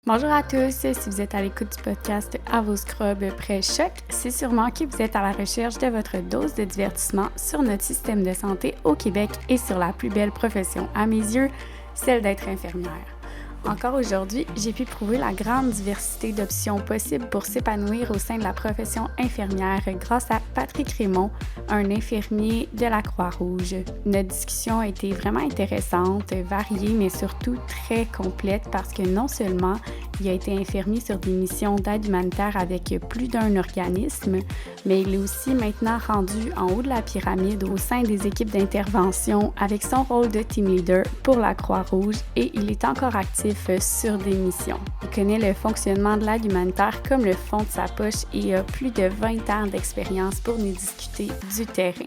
Bonjour à tous, si vous êtes à l'écoute du podcast À vos scrubs près Choc, c'est sûrement que vous êtes à la recherche de votre dose de divertissement sur notre système de santé au Québec et sur la plus belle profession à mes yeux, celle d'être infirmière. Encore aujourd'hui, j'ai pu prouver la grande diversité d'options possibles pour s'épanouir au sein de la profession infirmière grâce à Patrick Raymond, un infirmier de la Croix-Rouge. Notre discussion a été vraiment intéressante, variée, mais surtout très complète parce que non seulement il a été infirmier sur des missions d'aide humanitaire avec plus d'un organisme, mais il est aussi maintenant rendu en haut de la pyramide au sein des équipes d'intervention avec son rôle de team leader pour la Croix-Rouge et il est encore actif sur des missions. Il connaît le fonctionnement de l'aide humanitaire comme le fond de sa poche et a plus de 20 ans d'expérience pour nous discuter du terrain.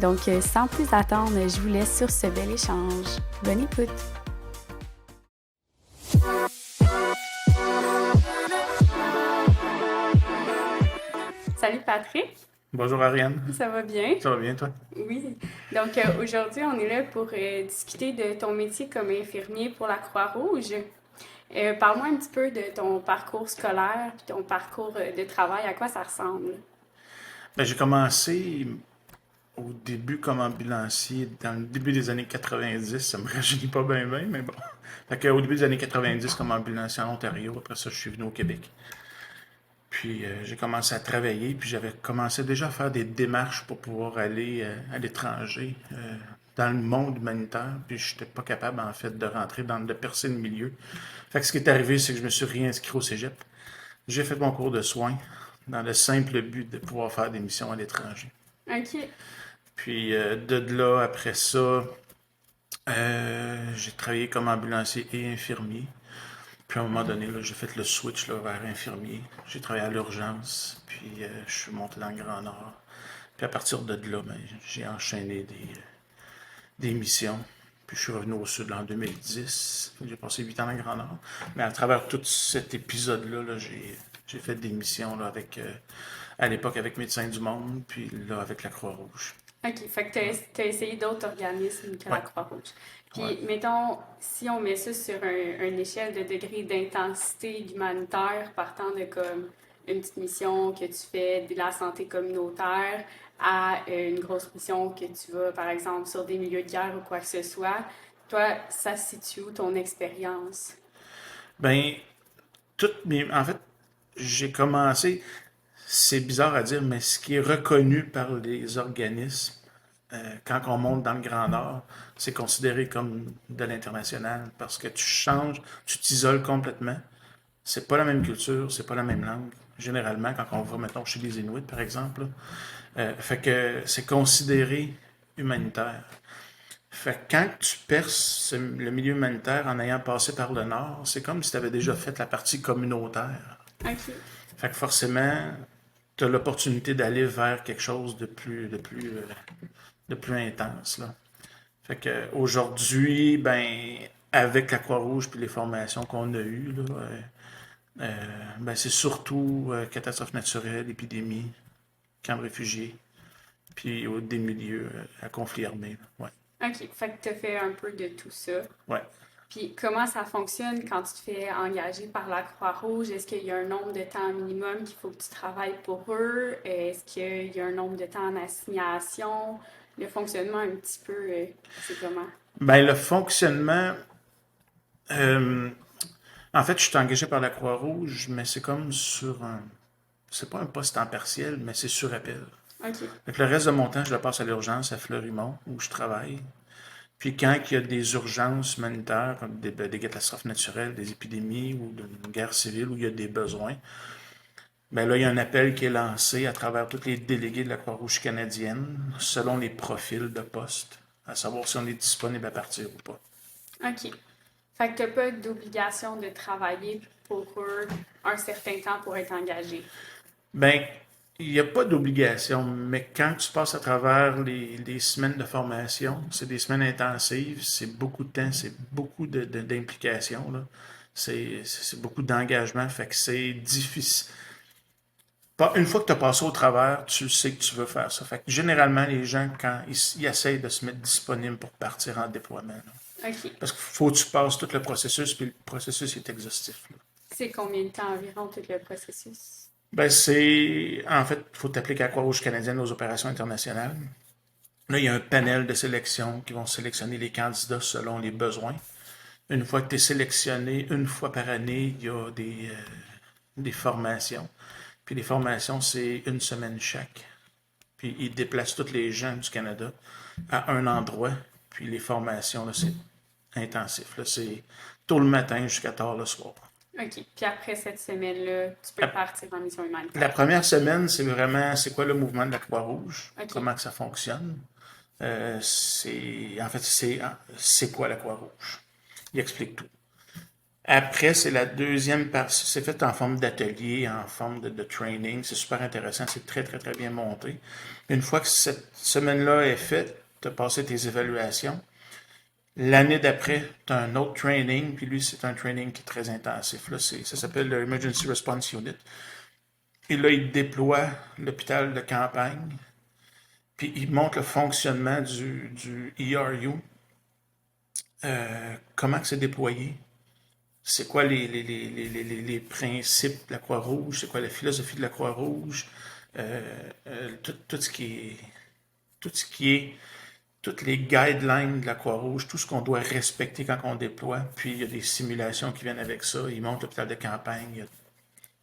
Donc, sans plus attendre, je vous laisse sur ce bel échange. Bonne écoute! Salut Patrick! Bonjour Ariane. Ça va bien? Ça va bien toi? Oui. Donc aujourd'hui, on est là pour discuter de ton métier comme infirmier pour la Croix-Rouge. Parle-moi un petit peu de ton parcours scolaire puis ton parcours de travail, à quoi ça ressemble? J'ai commencé au début comme ambulancier dans le début des années 90. Ça me rajeunit pas bien, mais bon. Au début des années 90 comme ambulancier en Ontario. Après ça, je suis venu au Québec. Puis j'ai commencé à travailler, puis j'avais commencé déjà à faire des démarches pour pouvoir aller à l'étranger, dans le monde humanitaire, puis je n'étais pas capable en fait de rentrer de percer le milieu. Fait que ce qui est arrivé, c'est que je me suis réinscrit au cégep. J'ai fait mon cours de soins dans le simple but de pouvoir faire des missions à l'étranger. OK. Puis de là, après ça, j'ai travaillé comme ambulancier et infirmier. Puis à un moment donné, là, j'ai fait le switch là, vers infirmier. J'ai travaillé à l'urgence, puis je suis monté dans le Grand Nord. Puis à partir de là, j'ai enchaîné des missions. Puis je suis revenu au Sud en 2010. J'ai passé 8 ans dans le Grand Nord. Mais à travers tout cet épisode-là, là, j'ai fait des missions là, avec, à l'époque avec Médecins du Monde, puis là avec la Croix-Rouge. OK. Fait que t'as essayé d'autres organismes que la Ouais, Croix-Rouge. ouais. Puis, mettons, si on met ça sur une échelle de degré d'intensité humanitaire, partant de comme une petite mission que tu fais de la santé communautaire à une grosse mission que tu vas, par exemple, sur des milieux de guerre ou quoi que ce soit, toi, ça se situe où ton expérience? Ben, en fait, j'ai commencé, c'est bizarre à dire, mais ce qui est reconnu par les organismes, quand on monte dans le Grand Nord, c'est considéré comme de l'international parce que tu changes, tu t'isoles complètement. C'est pas la même culture, c'est pas la même langue. Généralement, quand on va, mettons, chez les Inuits, par exemple, fait que c'est considéré humanitaire. Fait que quand tu perces le milieu humanitaire en ayant passé par le Nord, c'est comme si tu avais déjà fait la partie communautaire. OK. Fait que forcément, tu as l'opportunité d'aller vers quelque chose de plus intense, là. Fait que aujourd'hui, ben, avec la Croix-Rouge puis les formations qu'on a eues, là, ben, c'est surtout catastrophes naturelles, épidémies, camps de réfugiés, puis des milieux à conflits armés, là. Ouais, OK. Fait que tu as fait un peu de tout ça. ouais. Puis comment ça fonctionne quand tu te fais engager par la Croix-Rouge? Est-ce qu'il y a un nombre de temps minimum qu'il faut que tu travailles pour eux? Est-ce qu'il y a un nombre de temps en assignation? Le fonctionnement un petit peu, c'est comment? Ben, le fonctionnement, euh, en fait, je suis engagé par la Croix-Rouge, mais c'est comme sur un, c'est pas un poste en partiel, mais c'est sur appel. OK. Fait que le reste de mon temps, je le passe à l'urgence à Fleurimont, où je travaille. Puis quand il y a des urgences humanitaires, comme des catastrophes naturelles, des épidémies ou d'une guerre civile où il y a des besoins, ben là, il y a un appel qui est lancé à travers tous les délégués de la Croix-Rouge canadienne, selon les profils de poste, à savoir si on est disponible à partir ou pas. OK. Fait que tu n'as pas d'obligation de travailler pour eux un certain temps pour être engagé. Ben, il n'y a pas d'obligation, mais quand tu passes à travers les semaines de formation, c'est des semaines intensives, c'est beaucoup de temps, c'est beaucoup d'implication, là. C'est beaucoup d'engagement, fait que c'est difficile. Une fois que tu as passé au travers, tu sais que tu veux faire ça. Fait que généralement, les gens, quand ils essayent de se mettre disponibles pour partir en déploiement, là. OK. Parce qu'il faut que tu passes tout le processus, puis le processus est exhaustif, là. C'est combien de temps environ tout le processus? Ben, en fait, il faut t'appliquer à la Croix-Rouge canadienne aux opérations internationales. Là, il y a un panel de sélection qui vont sélectionner les candidats selon les besoins. Une fois que tu es sélectionné, une fois par année, il y a des formations. Puis les formations, c'est une semaine chaque. Puis ils déplacent tous les gens du Canada à un endroit. Puis les formations, là, c'est intensif. Là, c'est tôt le matin jusqu'à tard le soir. OK. Puis après cette semaine-là, tu peux La, partir en mission la humanitaire. première semaine, c'est vraiment c'est quoi le mouvement de la Croix-Rouge, OK. comment que ça fonctionne. En fait, c'est quoi la Croix-Rouge. Il explique tout. Après, c'est la deuxième partie. C'est fait en forme d'atelier, en forme de training. C'est super intéressant. C'est très, très, très bien monté. Une fois que cette semaine-là est faite, tu as passé tes évaluations. L'année d'après, tu as un autre training. Puis lui, c'est un training qui est très intensif. Là, ça s'appelle l'Emergency Response Unit. Et là, il déploie l'hôpital de campagne. Puis il montre le fonctionnement du ERU. Comment que c'est déployé. C'est quoi les principes de la Croix-Rouge, c'est quoi la philosophie de la Croix-Rouge, tout ce qui est, tout ce qui est, toutes les guidelines de la Croix-Rouge, tout ce qu'on doit respecter quand on déploie. Puis il y a des simulations qui viennent avec ça. Ils montrent l'hôpital de campagne, il y a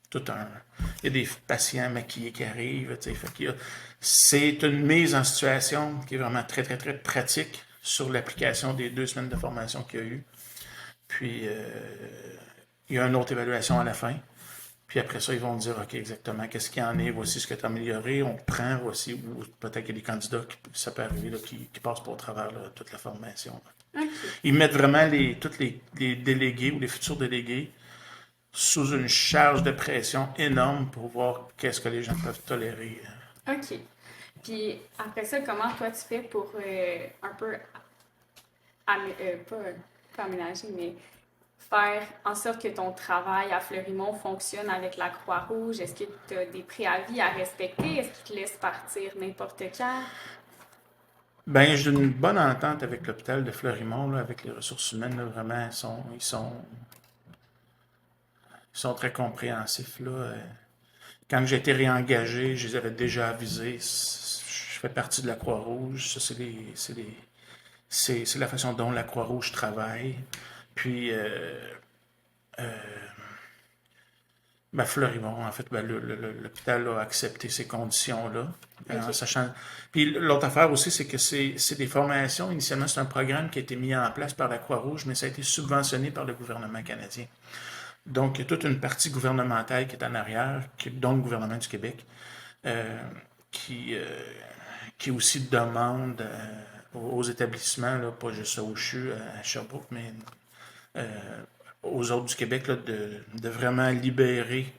tout un, il y a des patients maquillés qui arrivent. C'est une mise en situation qui est vraiment très, très, très pratique sur l'application des 2 semaines de formation qu'il y a eu. Puis, il y a une autre évaluation à la fin. Puis après ça, ils vont dire, OK, exactement, qu'est-ce qu'il y en est, voici ce que tu as amélioré, on prend, voici, ou peut-être qu'il y a des candidats, ça peut arriver, là, qui passent pas au travers là, toute la formation. OK. Ils mettent vraiment tous les délégués ou les futurs délégués sous une charge de pression énorme pour voir qu'est-ce que les gens peuvent tolérer. OK. Puis après ça, comment toi tu fais pour un peu, pas aménager, mais faire en sorte que ton travail à Fleurimont fonctionne avec la Croix-Rouge? Est-ce que tu as des préavis à respecter? Est-ce qu'ils te laissent partir n'importe quand? Ben, j'ai une bonne entente avec l'hôpital de Fleurimont, là, avec les ressources humaines, là, vraiment, ils sont très compréhensifs, là. Quand j'ai été réengagé, je les avais déjà avisés. Je fais partie de la Croix-Rouge. Ça, c'est la façon dont la Croix-Rouge travaille. Puis, ben, Fleurimont, en fait, ben, l'hôpital a accepté ces conditions-là. En OK. sachant. Puis l'autre affaire aussi, c'est que c'est des formations. Initialement, c'est un programme qui a été mis en place par la Croix-Rouge, mais ça a été subventionné par le gouvernement canadien. Donc, il y a toute une partie gouvernementale qui est en arrière, dont le gouvernement du Québec, euh, qui, euh, qui aussi demande aux établissements, là, pas juste au CHU, à Sherbrooke, mais aux autres du Québec, là, de vraiment libérer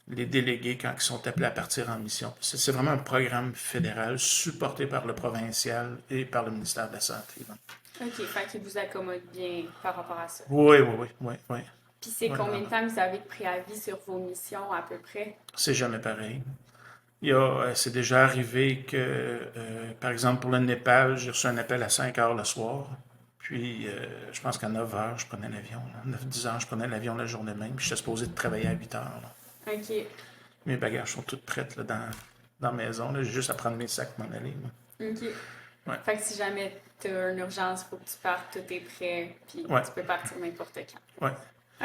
les délégués quand ils sont appelés à partir en mission. C'est vraiment un programme fédéral supporté par le provincial et par le ministère de la Santé. Là. OK. Fait qu'ils vous accommodent bien par rapport à ça. Oui, oui, oui, oui, oui. Puis c'est Oui, combien de vraiment. temps vous avez de préavis sur vos missions à peu près? C'est jamais pareil. C'est déjà arrivé que, par exemple, pour le Népal, j'ai reçu un appel à 5 heures le soir. Puis, je pense qu'à 9 heures, je prenais l'avion. 9-10 heures, je prenais l'avion la journée même. Puis, j'étais supposé de travailler à 8 heures. Là. OK. Mes bagages sont tous prêts là, dans la maison. Là. J'ai juste à prendre mes sacs et m'en aller. OK. Ouais. Fait que si jamais tu as une urgence, il faut que tu partes, tout est prêt, puis Ouais. tu peux partir n'importe quand. Ouais.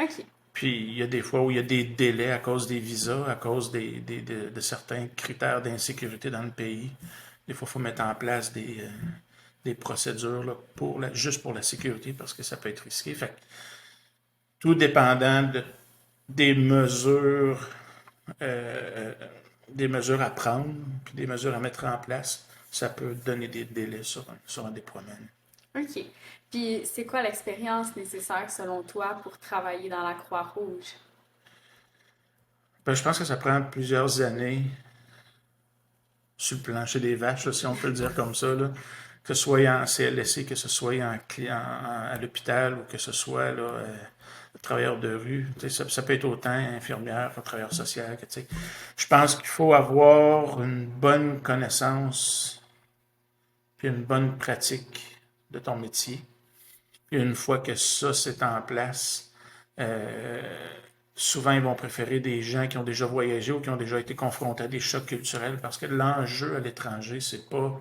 OK. Puis, il y a des fois où il y a des délais à cause des visas, à cause de certains critères d'insécurité dans le pays. Des fois, il faut mettre en place des procédures là, juste pour la sécurité parce que ça peut être risqué. Fait que, tout dépendant des euh, des mesures à prendre, puis des mesures à mettre en place, ça peut donner des délais sur un déploiement. OK. Puis c'est quoi l'expérience nécessaire selon toi pour travailler dans la Croix-Rouge? Ben, je pense que ça prend plusieurs années sur le plancher des vaches, là, si on peut le dire comme ça, là. Que ce soit en CLSC, que ce soit à l'hôpital ou que ce soit là, travailleur de rue. Ça peut être autant infirmière que travailleur social. Je pense qu'il faut avoir une bonne connaissance puis une bonne pratique de ton métier. Puis une fois que ça c'est en place, euh, souvent, ils vont préférer des gens qui ont déjà voyagé ou qui ont déjà été confrontés à des chocs culturels parce que l'enjeu à l'étranger, c'est pas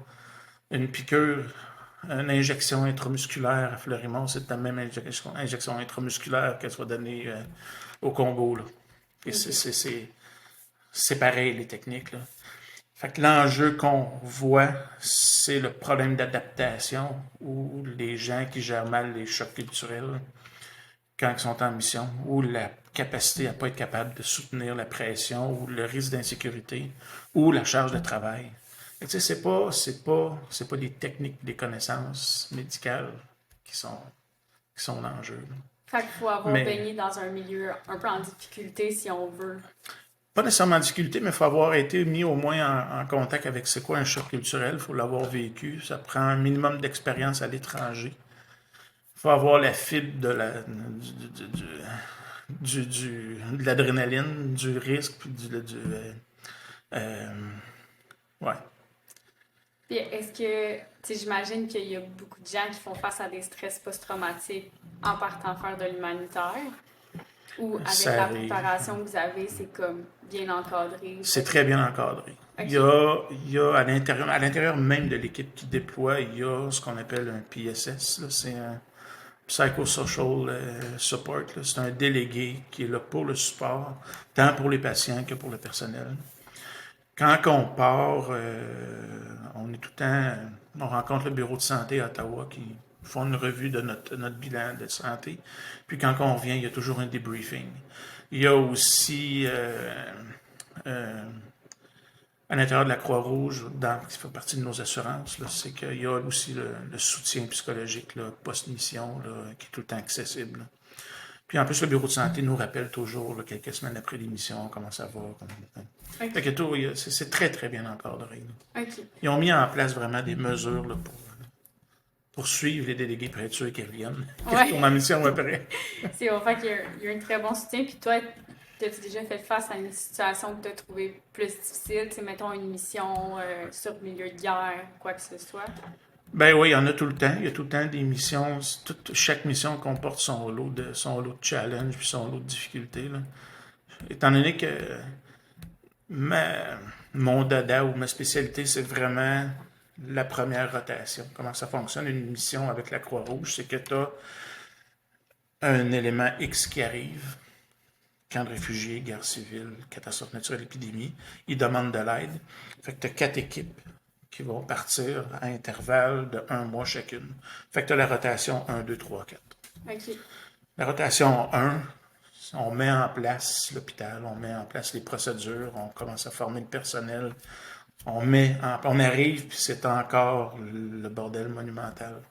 une piqûre, une injection intramusculaire à Fleurimont, c'est la même injection intramusculaire qu'elle soit donnée au Congo, là. Et OK. c'est pareil, les techniques, là. Fait que l'enjeu qu'on voit, c'est le problème d'adaptation ou les gens qui gèrent mal les chocs culturels quand ils sont en mission, ou la capacité à ne pas être capable de soutenir la pression, ou le risque d'insécurité, ou la charge de travail. Tu sais, c'est pas des techniques, des connaissances médicales qui sont, qui sont l'enjeu. Fait qu'il faut avoir Mais baigné dans un milieu un peu en difficulté si on veut. pas nécessairement en difficulté, mais il faut avoir été mis au moins en contact avec c'est quoi un choc culturel, il faut l'avoir vécu. Ça prend un minimum d'expérience à l'étranger. Il faut avoir la fibre de l'adrénaline, du risque, puis euh, ouais. Puis est-ce que, tu sais, j'imagine qu'il y a beaucoup de gens qui font face à des stress post-traumatiques en partant faire de l'humanitaire, ou avec Ça la arrive. préparation que vous avez, c'est comme bien encadré. C'est très bien encadré. OK. Il y a à l'intérieur même de l'équipe qui déploie, il y a ce qu'on appelle un PSS, là. C'est un Psychosocial Support, là. C'est un délégué qui est là pour le support, tant pour les patients que pour le personnel. Quand on part, on est tout le temps, on rencontre le bureau de santé à Ottawa qui font une revue de notre bilan de santé. Puis quand on revient, il y a toujours un débriefing. Il y a aussi euh, à l'intérieur de la Croix-Rouge, qui fait partie de nos assurances, là, c'est qu'il y a aussi le soutien psychologique là, post-mission là, qui est tout le temps accessible. Là. Puis en plus, le bureau de santé nous rappelle toujours, là, quelques semaines après l'émission, comment ça va. Fait que OK. tout, c'est très, très bien encadré. Là. OK. Ils ont mis en place vraiment des mesures là, pour suivre les délégués pour être sûr qu'ils reviennent, qu'ils Ouais. retournent en mission après. C'est au fait qu'il y a un très bon soutien. Puis toi, t'as-tu déjà fait face à une situation que t'as trouvée plus difficile? Tu sais, mettons une mission sur milieu de guerre, quoi que ce soit. Ben oui, il y en a tout le temps. Il y a tout le temps des missions. Chaque mission comporte son lot de challenge puis son lot de difficultés. Là. Étant donné que ma, mon dada ou ma spécialité, c'est vraiment la première rotation. Comment ça fonctionne une mission avec la Croix-Rouge, c'est que tu as un élément X qui arrive, camp de réfugiés, guerre civile, catastrophe naturelle, épidémie, ils demandent de l'aide. Fait que tu as 4 équipes qui vont partir à intervalles de 1 mois chacune. Fait que tu as la rotation 1, 2, 3, 4. OK. La rotation 1, on met en place l'hôpital, on met en place les procédures, on commence à former le personnel, on arrive, puis c'est encore le bordel monumental.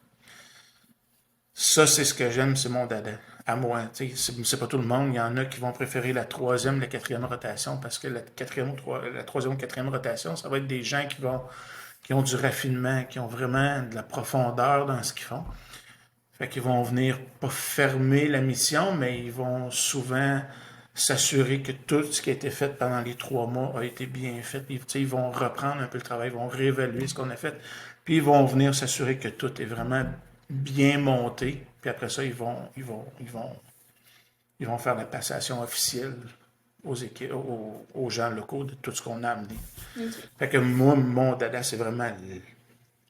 Ça, c'est ce que j'aime, c'est mon dada. À moi. C'est pas tout le monde. Il y en a qui vont préférer la troisième, la quatrième rotation, parce que la troisième ou quatrième rotation, ça va être des gens qui ont du raffinement, qui ont vraiment de la profondeur dans ce qu'ils font. Fait qu'ils vont venir pas fermer la mission, mais ils vont souvent s'assurer que tout ce qui a été fait pendant les 3 mois a été bien fait. Puis, ils vont reprendre un peu le travail, ils vont réévaluer ce qu'on a fait, puis ils vont venir s'assurer que tout est vraiment bien monté. Puis après ça, ils vont faire la passation officielle aux gens locaux de tout ce qu'on a amené. OK. Fait que moi, mon dada, c'est vraiment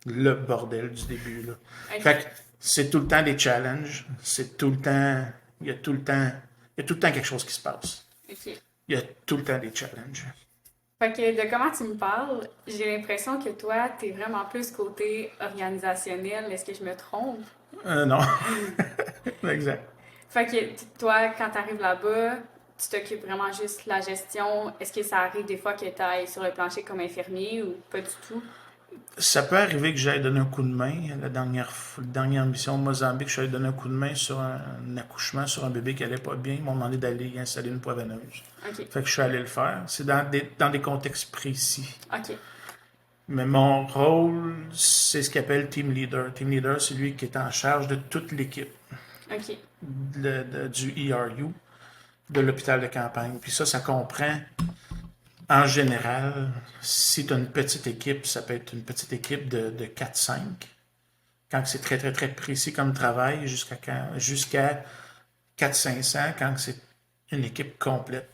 le bordel du début. Là. OK. Fait que c'est tout le temps des challenges. C'est tout le temps. Il y a tout le temps. Il y a tout le temps quelque chose qui se passe. OK. Il y a tout le temps des challenges. Fait que de comment tu me parles, j'ai l'impression que toi, t'es vraiment plus côté organisationnel. Est-ce que je me trompe? Non. Exact. Fait que toi, quand t'arrives là-bas, tu t'occupes vraiment juste de la gestion. Est-ce que ça arrive des fois que t'ailles sur le plancher comme infirmier ou pas du tout? Ça peut arriver que j'aille donner un coup de main. La dernière mission au Mozambique, je suis allé donner un coup de main sur un accouchement sur un bébé qui allait pas bien. Ils m'ont demandé d'aller y installer une poivonneuse. OK. Fait que je suis allé le faire. C'est dans des contextes précis. OK. Mais mon rôle, c'est ce qu'on appelle team leader. Team leader, c'est lui qui est en charge de toute l'équipe OK. du ERU, de l'hôpital de campagne. Puis ça comprend, en général, si tu as une petite équipe, ça peut être une petite équipe de 4-5. Quand c'est très, très, très précis comme travail, jusqu'à 400-500. Quand c'est une équipe complète.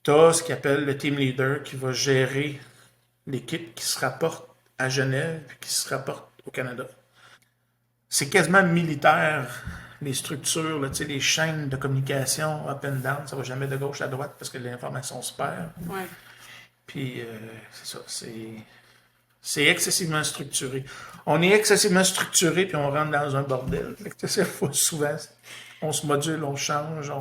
Tu as ce qu'il appelle le team leader qui va gérer l'équipe qui se rapporte à Genève et qui se rapporte au Canada. C'est quasiment militaire, les structures, là, les chaînes de communication up and down, ça va jamais de gauche à droite parce que l'information se perd. Ouais. Puis, c'est ça, c'est excessivement structuré. On est excessivement structuré, puis on rentre dans un bordel. Souvent, on se module, on change,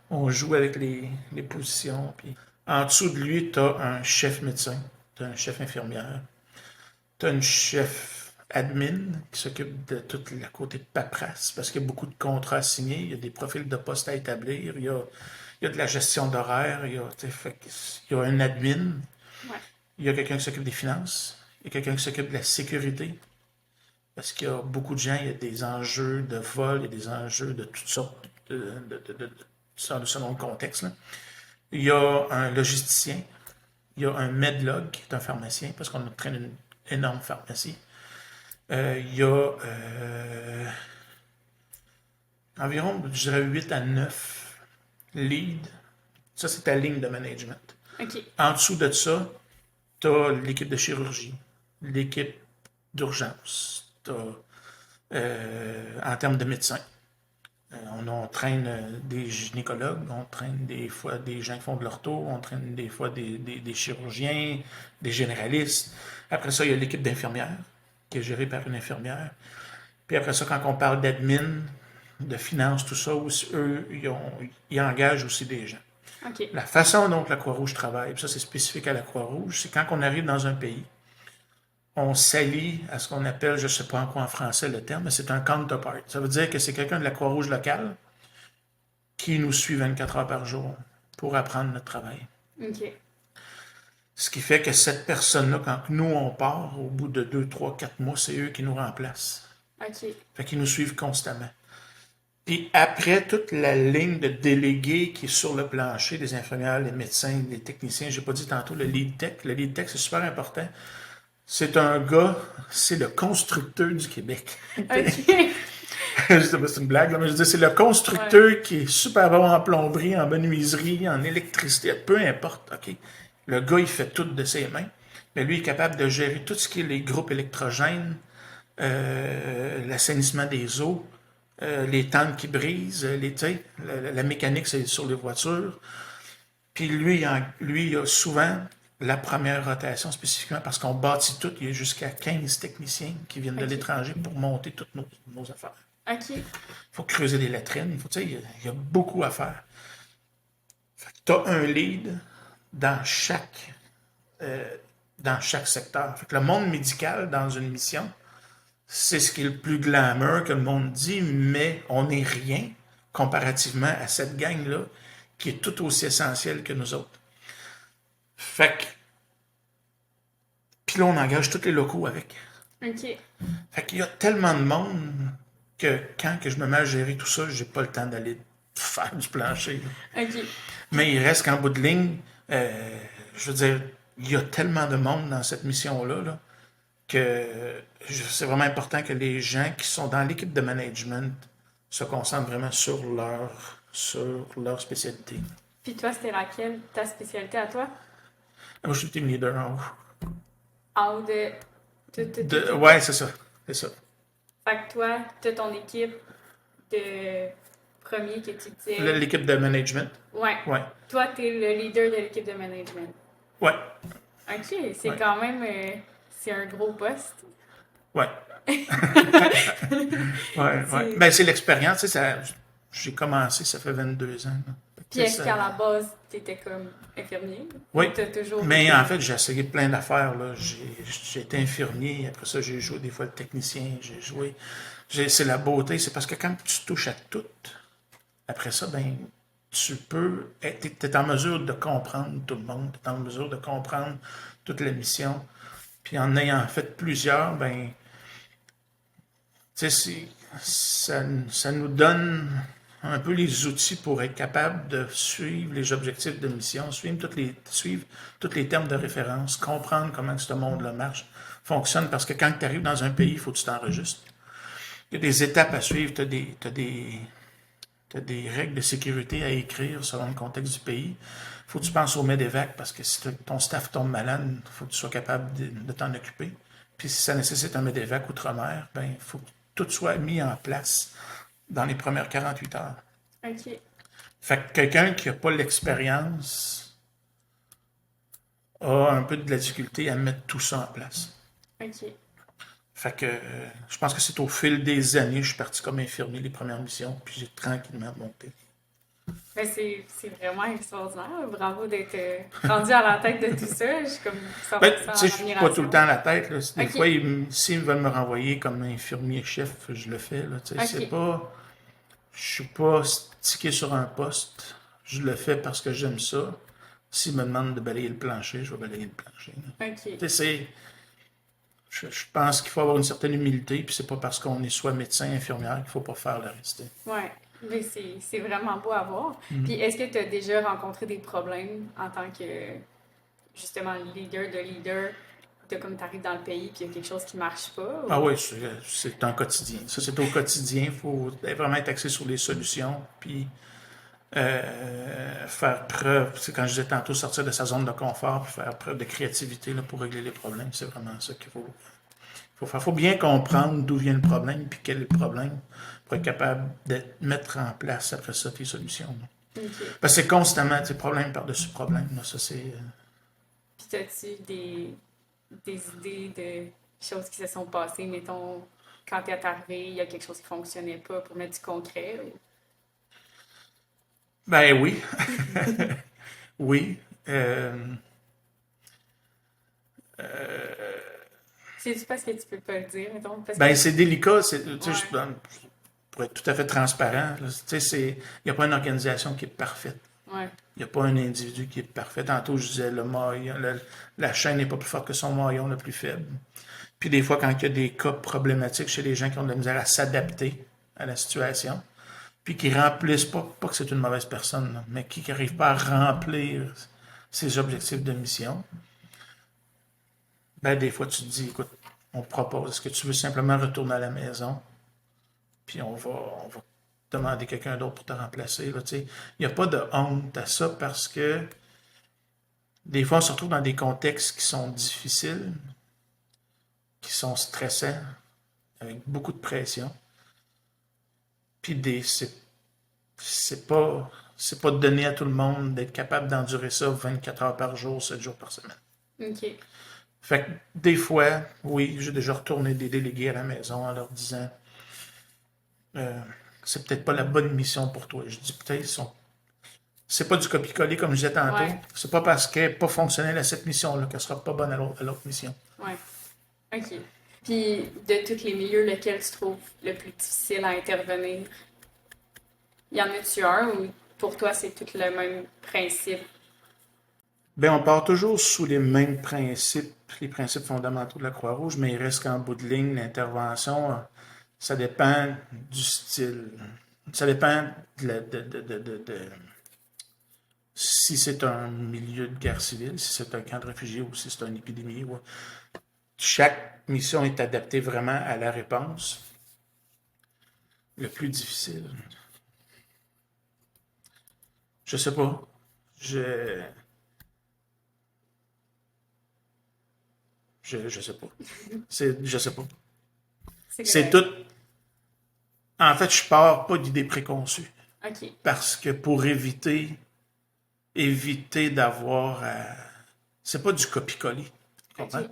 on joue avec les positions. Puis en dessous de lui, tu as un chef médecin, tu as un chef infirmière, tu as une chef admin qui s'occupe de tout le côté de paperasse, parce qu'il y a beaucoup de contrats signés, il y a des profils de poste à établir, il y a de la gestion d'horaire, il y a un admin. Ouais. Il y a quelqu'un qui s'occupe des finances. Il y a quelqu'un qui s'occupe de la sécurité. Parce qu'il y a beaucoup de gens, il y a des enjeux de vol, il y a des enjeux de toutes sortes, selon le contexte. Là. Il y a un logisticien. Il y a un medlog, qui est un pharmacien, parce qu'on traîne une énorme pharmacie. Il y a environ, je dirais, 8 à 9 leads. Ça, c'est ta ligne de management. OK. En dessous de ça, tu as l'équipe de chirurgie, l'équipe d'urgence, tu as, en termes de médecins, on entraîne des gynécologues, on traîne des fois des gens qui font de l'ortho, on traîne des fois des chirurgiens, des généralistes. Après ça, il y a l'équipe d'infirmières, qui est gérée par une infirmière. Puis après ça, quand on parle d'admin, de finances, tout ça, aussi, eux, ils engagent aussi des gens. OK. La façon dont la Croix-Rouge travaille, puis ça c'est spécifique à la Croix-Rouge, c'est quand on arrive dans un pays, on s'allie à ce qu'on appelle, je ne sais pas en quoi en français le terme, mais c'est un counterpart. Ça veut dire que c'est quelqu'un de la Croix-Rouge locale qui nous suit 24 heures par jour pour apprendre notre travail. OK. Ce qui fait que cette personne-là, quand nous on part, au bout de 2, 3, 4 mois, c'est eux qui nous remplacent. OK. Fait qu'ils nous suivent constamment. Puis après, toute la ligne de délégués qui est sur le plancher, les infirmières, les médecins, les techniciens, j'ai pas dit tantôt le lead tech. Le lead tech, c'est super important. C'est un gars, c'est le constructeur du Québec. OK. C'est une blague, là, mais je dis, c'est le constructeur qui est super bon en plomberie, en menuiserie, en électricité, peu importe. OK. Le gars, il fait tout de ses mains. Mais lui, il est capable de gérer tout ce qui est les groupes électrogènes, l'assainissement des eaux, les tentes qui brisent, la mécanique, c'est sur les voitures. Puis lui, il a souvent la première rotation spécifiquement parce qu'on bâtit tout. Il y a jusqu'à 15 techniciens qui viennent de l'étranger pour monter toutes nos affaires. OK. Il faut creuser des latrines. Il y a beaucoup à faire. Tu as un lead dans chaque secteur. Fait que le monde médical, dans une mission, c'est ce qui est le plus glamour que le monde dit, mais on n'est rien comparativement à cette gang-là qui est tout aussi essentielle que nous autres. Fait que... Puis là, on engage tous les locaux avec. OK. Fait qu'il y a tellement de monde que quand que je me mets à gérer tout ça, j'ai pas le temps d'aller faire du plancher. Là. OK. Mais il reste qu'en bout de ligne, je veux dire, il y a tellement de monde dans cette mission-là là, que c'est vraiment important que les gens qui sont dans l'équipe de management se concentrent vraiment sur leur spécialité. Puis toi, c'était laquelle, ta spécialité à toi? Moi, je suis team leader en haut. En haut de... Ouais, c'est ça. C'est ça. Fait que toi, t'as ton équipe de premier que tu disais... L'équipe de management. Ouais. Toi, t'es le leader de l'équipe de management. Ouais. OK, c'est quand même... c'est un gros poste. Ouais. ouais. Ben, c'est l'expérience. Tu sais, j'ai commencé, ça fait 22 ans. Là. Puis est-ce qu'à la base, t'étais comme infirmier? Oui, t'as toujours mais en fait, j'ai essayé plein d'affaires. Là. J'ai été infirmier, après ça, j'ai joué des fois le technicien, j'ai joué... C'est la beauté, c'est parce que quand tu touches à tout, après ça, ben tu peux... T'es en mesure de comprendre tout le monde, t'es en mesure de comprendre toute la mission. Puis en ayant fait plusieurs, ben... Tu sais, ça nous donne un peu les outils pour être capable de suivre les objectifs de mission, suivre tous les termes de référence, comprendre comment ce monde-là fonctionne, parce que quand tu arrives dans un pays, il faut que tu t'enregistres. Il y a des étapes à suivre, tu as des Tu as des règles de sécurité à écrire selon le contexte du pays. Il faut que tu penses au MEDEVAC parce que si ton staff tombe malade, il faut que tu sois capable de t'en occuper. Puis si ça nécessite un MEDEVAC outre-mer, ben il faut que tout soit mis en place dans les premières 48 heures. OK. Fait que quelqu'un qui n'a pas l'expérience a un peu de la difficulté à mettre tout ça en place. OK. Fait que je pense que c'est au fil des années, je suis parti comme infirmier les premières missions, puis j'ai tranquillement monté. Ben, c'est vraiment extraordinaire. Bravo d'être rendu à la tête de tout ça. Je suis comme Ben, 100% tu sais, en je suis pas tout le admiration. temps à la tête. Là. Des OK. fois, s'ils veulent me renvoyer comme infirmier-chef, je le fais. Là. Tu sais, c'est OK. pas, je suis pas stické sur un poste. Je le fais parce que j'aime ça. S'ils me demandent de balayer le plancher, je vais balayer le plancher. Là. Tu OK. sais, je pense qu'il faut avoir une certaine humilité, puis c'est pas parce qu'on est soit médecin, infirmière qu'il faut pas faire le reste. Ouais. Mais c'est vraiment beau à voir. Puis est-ce que tu as déjà rencontré des problèmes en tant que, justement, leader, de comme tu arrives dans le pays puis il y a quelque chose qui marche pas? Ah Ou... oui, c'est un quotidien. Ça, c'est au quotidien. Il faut vraiment être axé sur les solutions, puis faire preuve, c'est quand je disais tantôt, sortir de sa zone de confort, puis faire preuve de créativité là, pour régler les problèmes. C'est vraiment ça qu'il faut faire. Il faut bien comprendre d'où vient le problème, puis quel est le problème, pour être capable de mettre en place après ça tes solutions. Là. OK. Parce que c'est constamment problème par-dessus problème. Là. Ça, c'est. Puis as-tu des idées de choses qui se sont passées, mettons, quand t'es arrivé, il y a quelque chose qui fonctionnait pas pour mettre du concret? Ou... Ben oui. Oui. C'est-tu parce que tu peux pas le dire, mettons? Parce que... Ben c'est délicat. Tu sais, Ouais. pour être tout à fait transparent, là, tu sais, il n'y a pas une organisation qui est parfaite. Ouais. Il n'y a pas un individu qui est parfait. Tantôt, je disais, la chaîne n'est pas plus forte que son maillon le plus faible. Puis des fois, quand il y a des cas problématiques chez les gens qui ont de la misère à s'adapter à la situation, puis qui remplissent pas que c'est une mauvaise personne, là, mais qui n'arrivent pas à remplir ses objectifs de mission, ben des fois, tu te dis, écoute, on te propose, est-ce que tu veux simplement retourner à la maison, puis on va demander quelqu'un d'autre pour te remplacer. Là, il n'y a pas de honte à ça parce que des fois, on se retrouve dans des contextes qui sont difficiles, qui sont stressants, avec beaucoup de pression. Puis c'est pas donné à tout le monde d'être capable d'endurer ça 24 heures par jour, 7 jours par semaine. OK. Fait que des fois, oui, j'ai déjà retourné des délégués à la maison en leur disant c'est peut-être pas la bonne mission pour toi. Je dis peut-être c'est pas du copier-coller comme je disais tantôt. Ouais. C'est pas parce qu'elle n'est pas fonctionnelle à cette mission-là qu'elle sera pas bonne à l'autre mission. Ouais. OK. Puis, de tous les milieux, lequel tu trouves le plus difficile à intervenir? Y en a-tu un ou pour toi, c'est tout le même principe? Ben, on part toujours sous les mêmes principes, les principes fondamentaux de la Croix-Rouge, mais il reste qu'en bout de ligne, l'intervention, ça dépend du style. Ça dépend si c'est un milieu de guerre civile, si c'est un camp de réfugiés ou si c'est une épidémie. Ouais. Chaque mission est adaptée vraiment à la réponse. Le plus difficile, je sais pas. Je, je sais pas. Je sais pas. C'est C'est correct. tout. En fait, je pars pas d'idées préconçues. OK. Parce que pour éviter d'avoir c'est pas du copie-coller. Tu comprends? OK.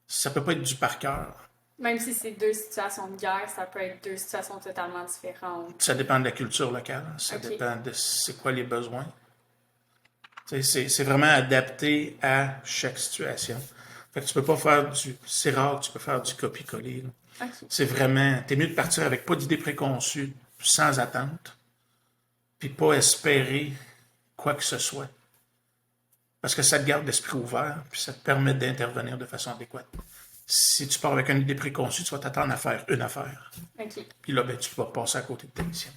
Ça peut pas être du par cœur. Même si c'est deux situations de guerre, ça peut être deux situations totalement différentes. Ça dépend de la culture locale. Ça OK. dépend de c'est quoi les besoins. C'est vraiment adapté à chaque situation. Fait que tu peux pas faire du. C'est rare que tu peux faire du copie-coller. Là. OK. C'est vraiment. T'es mieux de partir avec pas d'idées préconçues, sans attente, puis pas espérer quoi que ce soit. Parce que ça te garde l'esprit ouvert, puis ça te permet d'intervenir de façon adéquate. Si tu pars avec une idée préconçue, tu vas t'attendre à faire une affaire. OK. Puis là, ben, tu vas passer à côté de ta mission.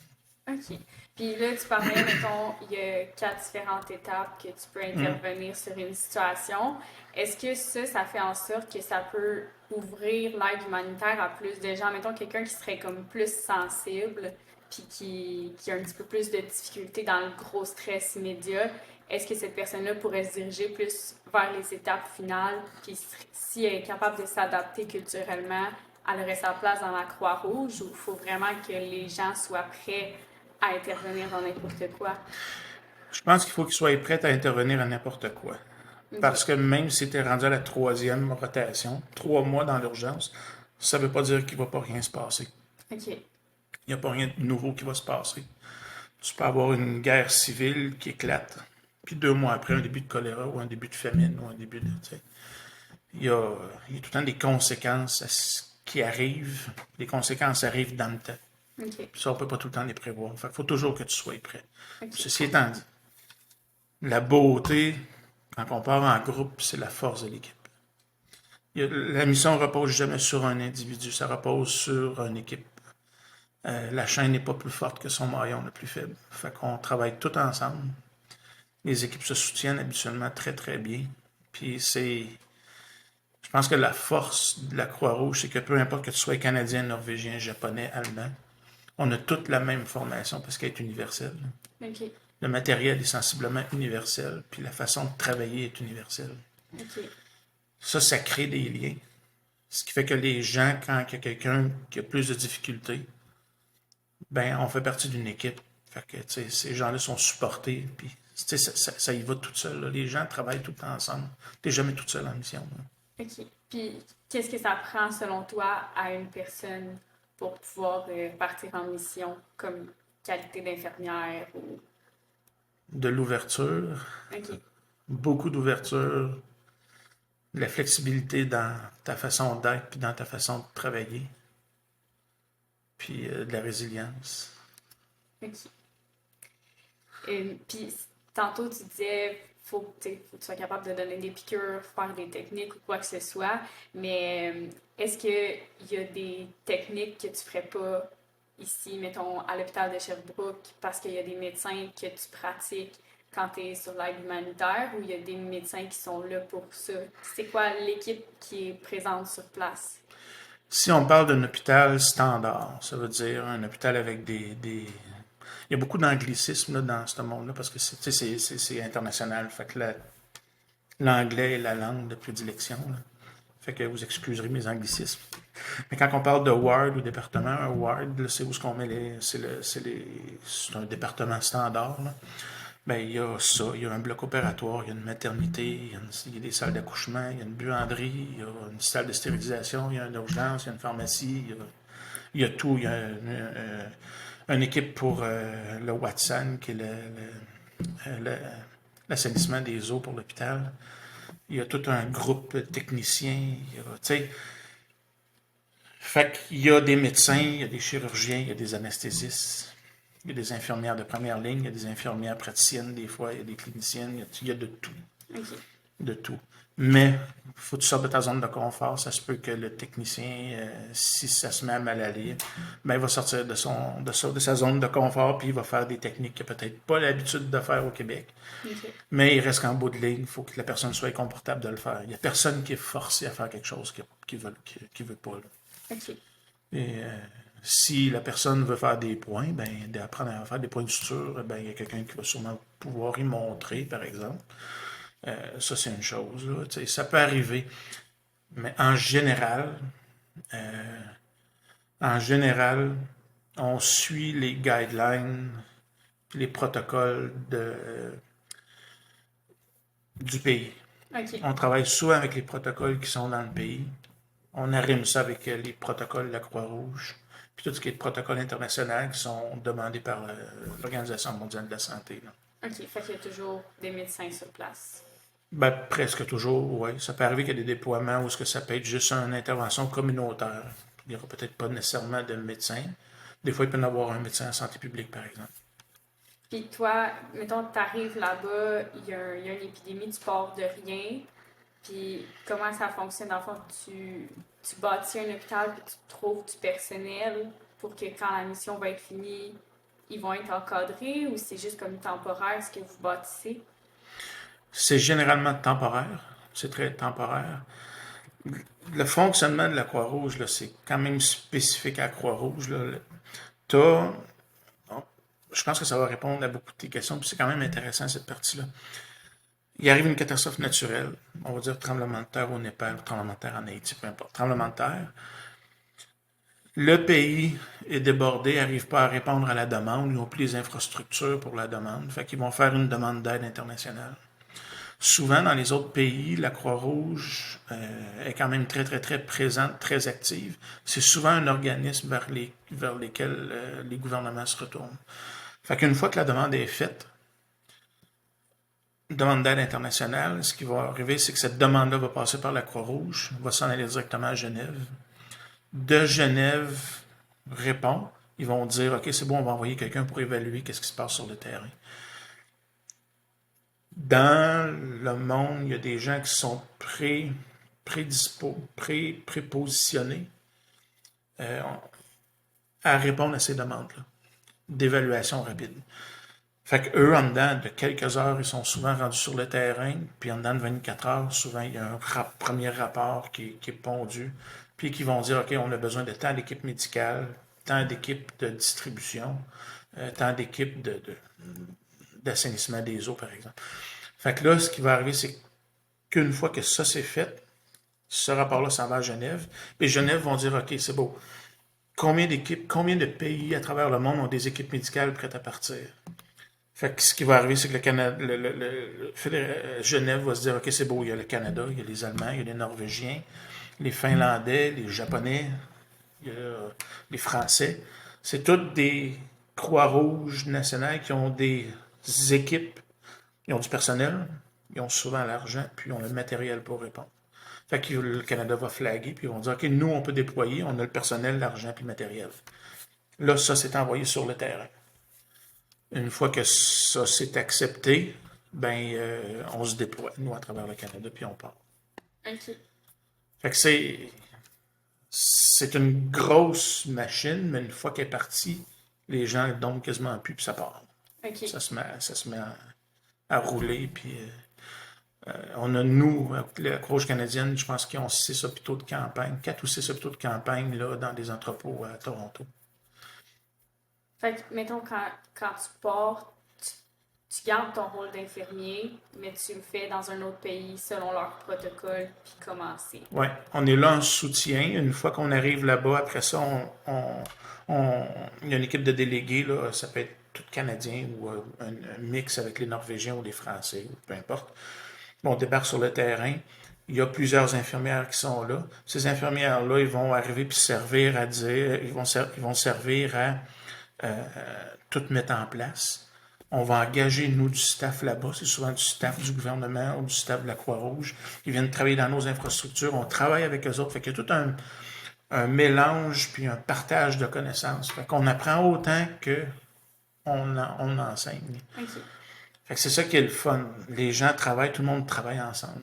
OK. Puis là, tu parlais, mettons, il y a 4 différentes étapes que tu peux intervenir sur une situation. Est-ce que ça fait en sorte que ça peut ouvrir l'aide humanitaire à plus de gens? Mettons, quelqu'un qui serait comme plus sensible, puis qui a un petit peu plus de difficultés dans le gros stress immédiat, est-ce que cette personne-là pourrait se diriger plus vers les étapes finales, puis si elle est capable de s'adapter culturellement, elle aurait sa place dans la Croix-Rouge, ou il faut vraiment que les gens soient prêts à intervenir dans n'importe quoi? Je pense qu'il faut qu'ils soient prêts à intervenir à n'importe quoi. Parce que même si tu es rendu à la troisième rotation, 3 mois dans l'urgence, ça ne veut pas dire qu'il ne va pas rien se passer. OK. Il n'y a pas rien de nouveau qui va se passer. Tu peux avoir une guerre civile qui éclate, puis 2 mois après, un début de choléra ou un début de famine ou un début de... Il y a tout le temps des conséquences qui arrivent. Les conséquences arrivent dans le temps. OK. Puis ça, on ne peut pas tout le temps les prévoir. Il faut toujours que tu sois prêt. OK. Ceci étant dit, la beauté, quand on part en groupe, c'est la force de l'équipe. La mission ne repose jamais sur un individu, ça repose sur une équipe. La chaîne n'est pas plus forte que son maillon le plus faible. Fait qu'on travaille tout ensemble. Les équipes se soutiennent habituellement très très bien. Puis je pense que la force de la Croix-Rouge, c'est que peu importe que tu sois canadien, norvégien, japonais, allemand, on a toute la même formation parce qu'elle est universelle. OK. Le matériel est sensiblement universel, puis la façon de travailler est universelle. OK. Ça crée des liens. Ce qui fait que les gens, quand il y a quelqu'un qui a plus de difficultés, ben on fait partie d'une équipe. Fait que ces gens-là sont supportés, puis ça y va tout seul. Là. Les gens travaillent tout le temps ensemble. T'es jamais tout seul en mission. Là. OK. Puis, qu'est-ce que ça prend, selon toi, à une personne pour pouvoir partir en mission comme qualité d'infirmière ou... De l'ouverture, OK. beaucoup d'ouverture, de la flexibilité dans ta façon d'être puis dans ta façon de travailler, puis de la résilience. OK. Puis, tantôt, tu disais, faut que tu sois capable de donner des piqûres, faire des techniques ou quoi que ce soit, mais est-ce qu'il y a des techniques que tu ferais pas ici, mettons, à l'hôpital de Sherbrooke, parce qu'il y a des médecins que tu pratiques quand tu es sur l'aide humanitaire, ou il y a des médecins qui sont là pour ça? C'est quoi l'équipe qui est présente sur place? Si on parle d'un hôpital standard, ça veut dire un hôpital avec Il y a beaucoup d'anglicisme là, dans ce monde-là parce que c'est international. Fait que l'anglais est la langue de prédilection. Là. Fait que vous excuserez mes anglicismes. Mais quand on parle de ward ou département, un ward, là, c'est où ce qu'on met c'est un département standard. Là. Ben, il y a ça, il y a un bloc opératoire, il y a une maternité, il y a des salles d'accouchement, il y a une buanderie, il y a une salle de stérilisation, il y a une urgence, il y a une pharmacie, il y a tout. Il y a une équipe pour le Watson, qui est l'assainissement des eaux pour l'hôpital. Il y a tout un groupe de techniciens. Fait qu'il y a des médecins, il y a des chirurgiens, il y a des anesthésistes, il y a des infirmières de première ligne, il y a des infirmières praticiennes des fois, il y a des cliniciennes, il y a de tout. OK. De tout. Mais il faut que tu sortes de ta zone de confort. Ça se peut que le technicien, si ça se met à mal aller, ben, il va sortir de sa zone de confort puis il va faire des techniques qu'il n'a peut-être pas l'habitude de faire au Québec. OK. Mais il reste qu'en bout de ligne, il faut que la personne soit confortable de le faire. Il n'y a personne qui est forcé à faire quelque chose qu'il ne veut pas. Là. OK. Et si la personne veut faire des points, ben, d'apprendre à faire des points de suture, ben, il y a quelqu'un qui va sûrement pouvoir y montrer, par exemple. Ça, c'est une chose. Là. Ça peut arriver. Mais en général, on suit les guidelines, les protocoles du pays. OK. On travaille souvent avec les protocoles qui sont dans le pays. On arrime ça avec les protocoles de la Croix-Rouge, puis tout ce qui est protocole international qui sont demandés par l'Organisation mondiale de la santé. Là. OK. Fait qu'il y a toujours des médecins sur place. Ben, presque toujours, oui. Ça peut arriver qu'il y ait des déploiements où ça peut être juste une intervention communautaire. Il n'y aura peut-être pas nécessairement de médecin. Des fois, il peut y en avoir un médecin en santé publique, par exemple. Puis toi, mettons, tu arrives là-bas, il y a une épidémie, tu pars de rien. Puis comment ça fonctionne? Dans le fond, tu bâtis un hôpital, puis tu trouves du personnel pour que quand la mission va être finie, ils vont être encadrés, ou c'est juste comme temporaire ce que vous bâtissez? C'est généralement temporaire. C'est très temporaire. Le fonctionnement de la Croix-Rouge, là, c'est quand même spécifique à la Croix-Rouge. Tu as je pense que ça va répondre à beaucoup de tes questions, puis c'est quand même intéressant cette partie-là. Il arrive une catastrophe naturelle, on va dire tremblement de terre au Népal, tremblement de terre en Haïti, peu importe, tremblement de terre. Le pays est débordé, n'arrive pas à répondre à la demande, ils n'ont plus les infrastructures pour la demande, fait qu'ils vont faire une demande d'aide internationale. Souvent, dans les autres pays, la Croix-Rouge est quand même très, très, très présente, très active. C'est souvent un organisme vers lesquels les gouvernements se retournent. Fait qu'une fois que la demande est faite, demande d'aide internationale, ce qui va arriver, c'est que cette demande-là va passer par la Croix-Rouge, va s'en aller directement à Genève. De Genève répond, ils vont dire, OK, c'est bon, on va envoyer quelqu'un pour évaluer qu'est-ce qui se passe sur le terrain. Dans le monde, il y a des gens qui sont prépositionnés à répondre à ces demandes-là, d'évaluation rapide. Fait qu'eux, en dedans de quelques heures, ils sont souvent rendus sur le terrain, puis en dedans de 24 heures, souvent, il y a un premier rapport qui est pondu, puis qui vont dire, OK, on a besoin de tant d'équipes médicales, tant d'équipes de distribution, tant d'équipes d'assainissement des eaux, par exemple. Fait que là, ce qui va arriver, c'est qu'une fois que ça c'est fait, ce rapport-là s'en va à Genève, et Genève vont dire, OK, c'est beau. Combien d'équipes, combien de pays à travers le monde ont des équipes médicales prêtes à partir? Fait que ce qui va arriver, c'est que le Canada, Genève va se dire, OK, c'est beau, il y a le Canada, il y a les Allemands, il y a les Norvégiens, les Finlandais, les Japonais, il y a les Français. C'est toutes des Croix-Rouges nationales qui ont des équipes, ils ont du personnel, ils ont souvent l'argent, puis ils ont le matériel pour répondre. Fait que le Canada va flaguer, puis ils vont dire, OK, nous, on peut déployer, on a le personnel, l'argent, puis le matériel. Là, ça, c'est envoyé sur le terrain. Une fois que ça s'est accepté, ben, on se déploie, nous, à travers le Canada, puis on part. OK. Fait que c'est une grosse machine, mais une fois qu'elle est partie, les gens ne dorment quasiment plus, puis ça part. OK. Ça se met à rouler, puis on a, nous, la Croix canadienne, je pense qu'ils ont 6 hôpitaux de campagne, 4 ou 6 hôpitaux de campagne là, dans des entrepôts à Toronto. Fait que, mettons, quand tu pars, tu gardes ton rôle d'infirmier, mais tu le fais dans un autre pays selon leur protocole, puis commencer. Oui, on est là en soutien. Une fois qu'on arrive là-bas, après ça, il y a une équipe de délégués, là, ça peut être tout canadien ou un mix avec les Norvégiens ou les Français, ou peu importe. On débarque sur le terrain. Il y a plusieurs infirmières qui sont là. Ces infirmières-là, ils vont arriver puis servir à dire, ils vont servir à tout mettre en place. On va engager, nous, du staff là-bas. C'est souvent du staff du gouvernement ou du staff de la Croix-Rouge. Ils viennent travailler dans nos infrastructures. On travaille avec eux autres. Fait qu'il y a tout un mélange puis un partage de connaissances. Fait qu'on apprend autant qu'on enseigne. OK. Fait que c'est ça qui est le fun. Les gens travaillent, tout le monde travaille ensemble.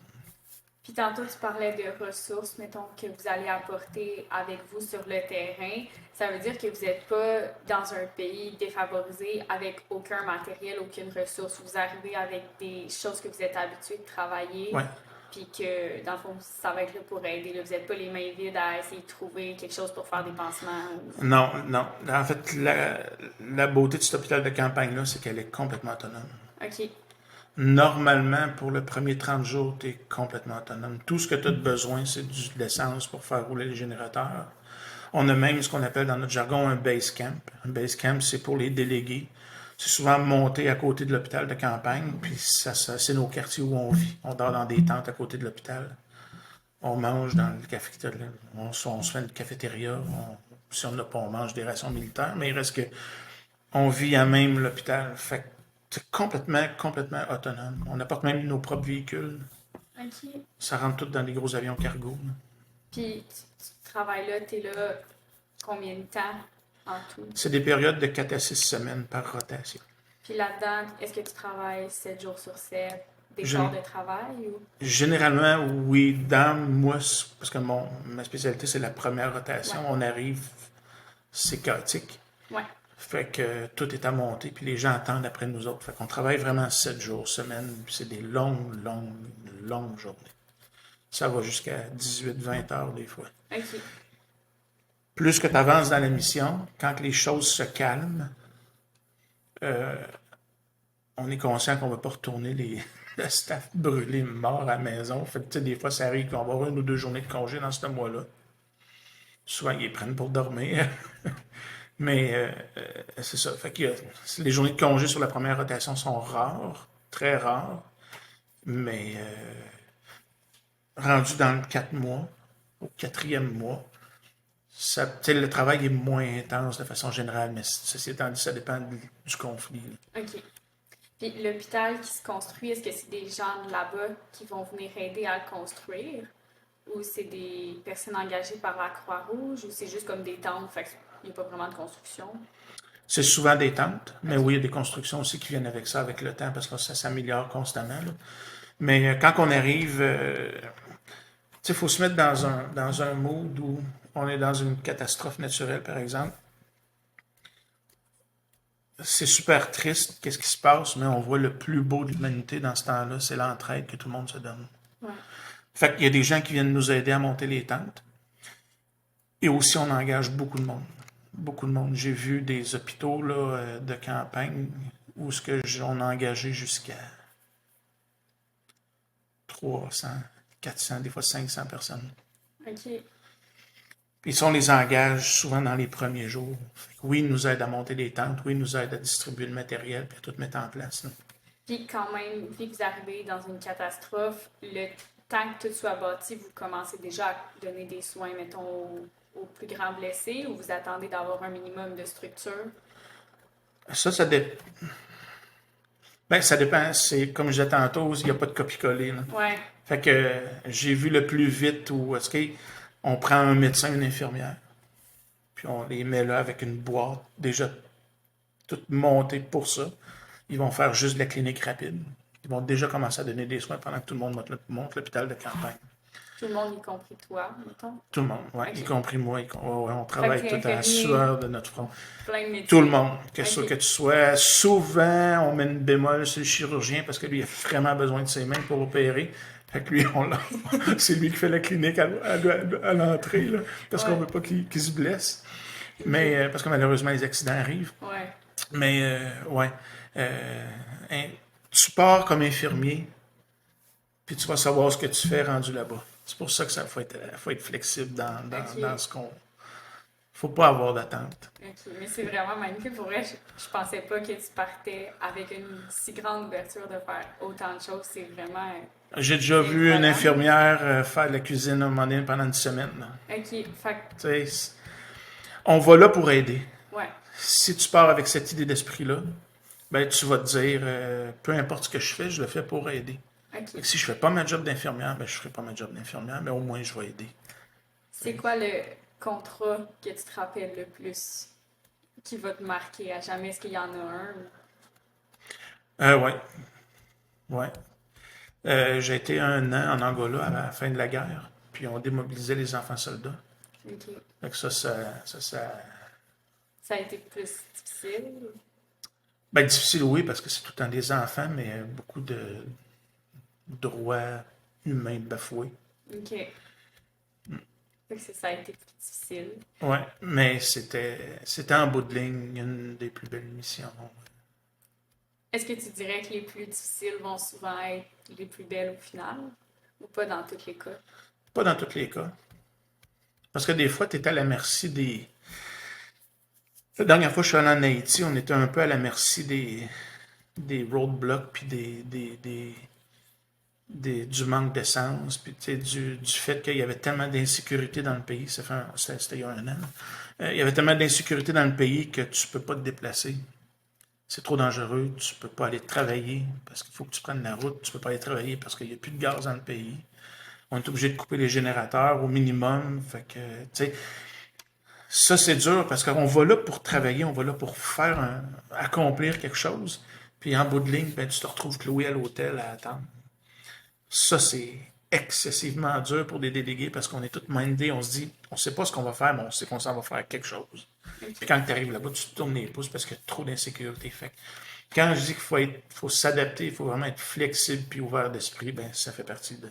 Puis tantôt, tu parlais de ressources, mettons, que vous allez apporter avec vous sur le terrain. Ça veut dire que vous n'êtes pas dans un pays défavorisé avec aucun matériel, aucune ressource. Vous arrivez avec des choses que vous êtes habitués de travailler. Ouais. Puis que, dans le fond, ça va être là pour aider. Là. Vous n'êtes pas les mains vides à essayer de trouver quelque chose pour faire des pansements. Non, non. En fait, la beauté de cet hôpital de campagne-là, c'est qu'elle est complètement autonome. OK. Normalement, pour le premier 30 jours, tu es complètement autonome. Tout ce que tu as besoin, c'est de l'essence pour faire rouler les générateurs. On a même ce qu'on appelle dans notre jargon un base camp. Un base camp, c'est pour les délégués. C'est souvent monté à côté de l'hôpital de campagne, puis c'est nos quartiers où on vit. On dort dans des tentes à côté de l'hôpital. On mange dans le cafétéria. On se fait une cafétéria. Si on n'a pas, on mange des rations militaires, mais il reste que on vit à même l'hôpital. Fait que c'est complètement autonome. On apporte même nos propres véhicules. OK. Ça rentre tout dans des gros avions cargo. Là. Puis, tu travailles là, t'es là combien de temps en tout? C'est des périodes de 4 à 6 semaines par rotation. Puis là-dedans, est-ce que tu travailles 7 jours sur 7, des heures de travail? Ou... Généralement, oui. Dans moi, parce que ma spécialité, c'est la première rotation. Ouais. On arrive, c'est chaotique. Ouais. Fait que tout est à monter, puis les gens attendent après nous autres. Fait qu'on travaille vraiment 7 jours, semaine, puis c'est des longues journées. Ça va jusqu'à 18-20 heures des fois. OK. Plus que tu avances dans la mission, quand les choses se calment, euh, on est conscient qu'on ne va pas retourner le staff brûlé mort à la maison. Fait que, tu sais, des fois, ça arrive qu'on va avoir 1 ou 2 journées de congé dans ce mois-là. Souvent, ils les prennent pour dormir. Mais c'est ça. Fait que les journées de congé sur la première rotation sont rares, très rares. Mais rendu dans le 4 mois, au 4e mois, le travail est moins intense de façon générale, mais ceci étant dit, ça dépend du conflit. Là. OK. Puis l'hôpital qui se construit, est-ce que c'est des gens de là-bas qui vont venir aider à le construire? Ou c'est des personnes engagées par la Croix-Rouge? Ou c'est juste comme des tentes, fait qu'il n'y a pas vraiment de construction? C'est souvent des tentes, mais OK. oui, il y a des constructions aussi qui viennent avec ça, avec le temps, parce que ça s'améliore constamment. Là. Mais quand on arrive, il faut se mettre dans un mood où on est dans une catastrophe naturelle, par exemple. C'est super triste, qu'est-ce qui se passe, mais on voit le plus beau de l'humanité dans ce temps-là, c'est l'entraide que tout le monde se donne. Ouais. Fait qu'il y a des gens qui viennent nous aider à monter les tentes. Et aussi, on engage beaucoup de monde. Beaucoup de monde. J'ai vu des hôpitaux là, de campagne où on a engagé jusqu'à 300, 400, des fois 500 personnes. OK. Puis on les engage souvent dans les premiers jours. Oui, ils nous aident à monter les tentes, oui, ils nous aident à distribuer le matériel, puis à tout mettre en place. Là. Puis quand même, vu que vous arrivez dans une catastrophe, le temps que tout soit bâti, vous commencez déjà à donner des soins, mettons, aux plus grands blessés, ou vous attendez d'avoir un minimum de structure? Ça dépend. Ben, ça dépend. C'est comme je disais tantôt, il n'y a pas de copie-coller. Là. Ouais. Fait que j'ai vu le plus vite où est-ce qu'on prend un médecin, une infirmière, puis on les met là avec une boîte déjà toute montée pour ça. Ils vont faire juste de la clinique rapide. Ils vont déjà commencer à donner des soins pendant que tout le monde monte l'hôpital de campagne. Tout le monde, y compris toi, mettons. Tout le monde, oui, OK. y compris moi. On travaille Fait que tout à la sueur de notre front. plein de métiers. Tout le monde, que OK. que tu sois. Souvent, on met une bémol sur le chirurgien parce que lui, il a vraiment besoin de ses mains pour opérer. Fait que lui, c'est lui qui fait la clinique à l'entrée, là, parce qu'on Ouais. veut pas qu'il se blesse. Mais, parce que malheureusement, les accidents arrivent. Ouais. Mais, ouais. Hein, tu pars comme infirmier, puis tu vas savoir ce que tu fais rendu là-bas. C'est pour ça que faut être flexible OK. dans ce qu'on. Faut pas avoir d'attente. OK. Mais c'est vraiment magnifique. Pour vrai, je pensais pas que tu partais avec une si grande ouverture de faire autant de choses. C'est vraiment J'ai déjà vu une incroyable. infirmière faire de la cuisine à un moment donné pendant une semaine. Là. OK. Fait Tu sais, on va là pour aider. que, ouais. Si tu pars avec cette idée d'esprit-là, ben tu vas te dire, peu importe ce que je fais, je le fais pour aider. Fait OK. que si je fais pas ma job d'infirmière, ben je ferai pas ma job d'infirmière, mais au moins je vais aider. C'est quoi le contrat que tu te rappelles le plus qui va te marquer à jamais? Est-ce qu'il y en a un? Ouais, ouais. J'ai été 1 an en Angola à la fin de la guerre, puis on démobilisait les enfants soldats. OK. Fait que Ça a été plus difficile? ben, difficile, oui, parce que c'est tout le temps des enfants, mais beaucoup de droits humains bafoués. OK. Fait que ça a été plus difficile. Ouais, mais c'était en bout de ligne une des plus belles missions. Est-ce que tu dirais que les plus difficiles vont souvent être les plus belles au final? Ou pas dans tous les cas? Pas dans tous les cas. Parce que des fois, tu es à la merci des. La dernière fois que je suis allé en Haïti, on était un peu à la merci des roadblocks puis du manque d'essence, puis du fait qu'il y avait tellement d'insécurité dans le pays. C'était il y a 1 an. Il y avait tellement d'insécurité dans le pays que tu peux pas te déplacer. C'est trop dangereux, tu peux pas aller travailler parce qu'il faut que tu prennes la route, tu peux pas aller travailler parce qu'il n'y a plus de gaz dans le pays. On est obligé de couper les générateurs au minimum. Fait que, tu sais, ça c'est dur parce qu'on va là pour travailler, on va là pour accomplir quelque chose. Puis en bout de ligne, ben, tu te retrouves cloué à l'hôtel à attendre. Ça, c'est excessivement dur pour des délégués parce qu'on est tous mindés, on se dit, on sait pas ce qu'on va faire, mais on sait qu'on s'en va faire quelque chose. Puis quand tu arrives là-bas, tu te tournes les pouces parce qu'il y a trop d'insécurité. Fait que quand je dis qu'il faut s'adapter, il faut vraiment être flexible puis ouvert d'esprit, ben ça fait partie de.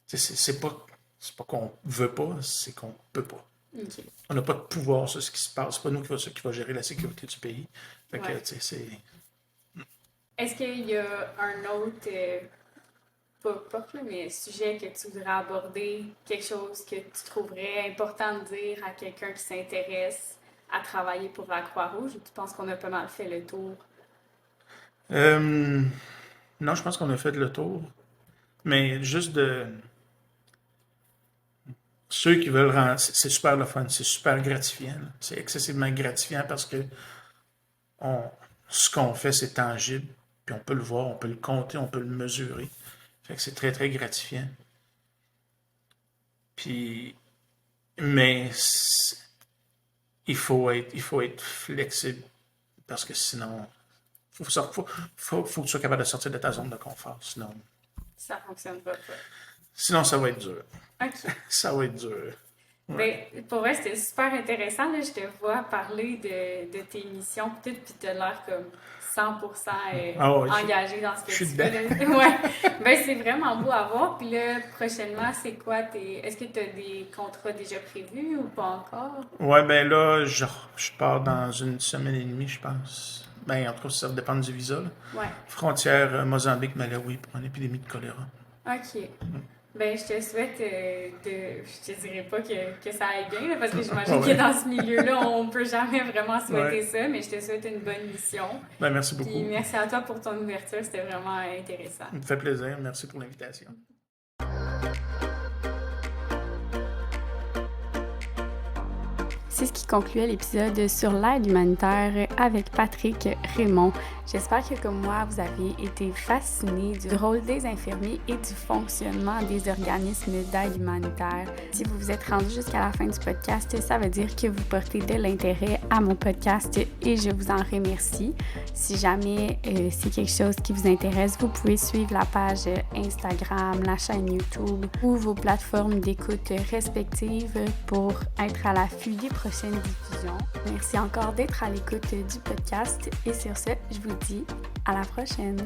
C'est pas qu'on veut pas, c'est qu'on peut pas. OK. On n'a pas de pouvoir sur ce qui se passe. C'est pas nous qui va gérer la sécurité du pays. Fait que, Ouais. tu sais, c'est... Est-ce qu'il y a un autre, pas mais sujet que tu voudrais aborder, quelque chose que tu trouverais important de dire à quelqu'un qui s'intéresse à travailler pour la Croix-Rouge, ou tu penses qu'on a pas mal fait le tour? Euh, non, je pense qu'on a fait le tour. Mais juste de... Ceux qui veulent rendre... C'est super le fun, c'est super gratifiant. Là. C'est excessivement gratifiant parce que on... ce qu'on fait, c'est tangible. Puis on peut le voir, on peut le compter, on peut le mesurer. Fait que c'est très, très gratifiant. Puis... Mais il faut être flexible parce que sinon... Faut que tu sois capable de sortir de ta zone de confort. Ça fonctionnera pas. Sinon ça va être dur. OK. Ça va être dur. Ben, Ouais. pour vrai, c'était super intéressant. Là. Je te vois parler de tes missions pis tout, puis t'as l'air comme 100% Ah ouais, engagé dans ce que je suis tu fais. dedans. Là. Ouais. Ben, c'est vraiment beau à voir. Puis là, prochainement, c'est quoi Est-ce que tu as des contrats déjà prévus ou pas encore? Ouais, ben là, je pars dans une semaine et demie, je pense. Ben, en tout cas, ça va dépendre du visa. Là. Ouais. Frontière Mozambique-Malawi pour une épidémie de choléra. OK. Ben, je te souhaite je te dirais pas que ça aille bien, là, parce que j'imagine que Ouais. dans ce milieu-là, on peut jamais vraiment souhaiter Ouais. ça, mais je te souhaite une bonne mission. Ben, merci Puis beaucoup. merci à toi pour ton ouverture, c'était vraiment intéressant. Ça me fait plaisir. Merci pour l'invitation. C'est ce qui concluait l'épisode sur l'aide humanitaire avec Patrick Raymond. J'espère que, comme moi, vous avez été fascinés du rôle des infirmiers et du fonctionnement des organismes d'aide humanitaire. Si vous vous êtes rendu jusqu'à la fin du podcast, ça veut dire que vous portez de l'intérêt à mon podcast et je vous en remercie. Si jamais c'est quelque chose qui vous intéresse, vous pouvez suivre la page Instagram, la chaîne YouTube ou vos plateformes d'écoute respectives pour être à l'affût des prochaines diffusions. Merci encore d'être à l'écoute du podcast et sur ce, je vous dis à la prochaine.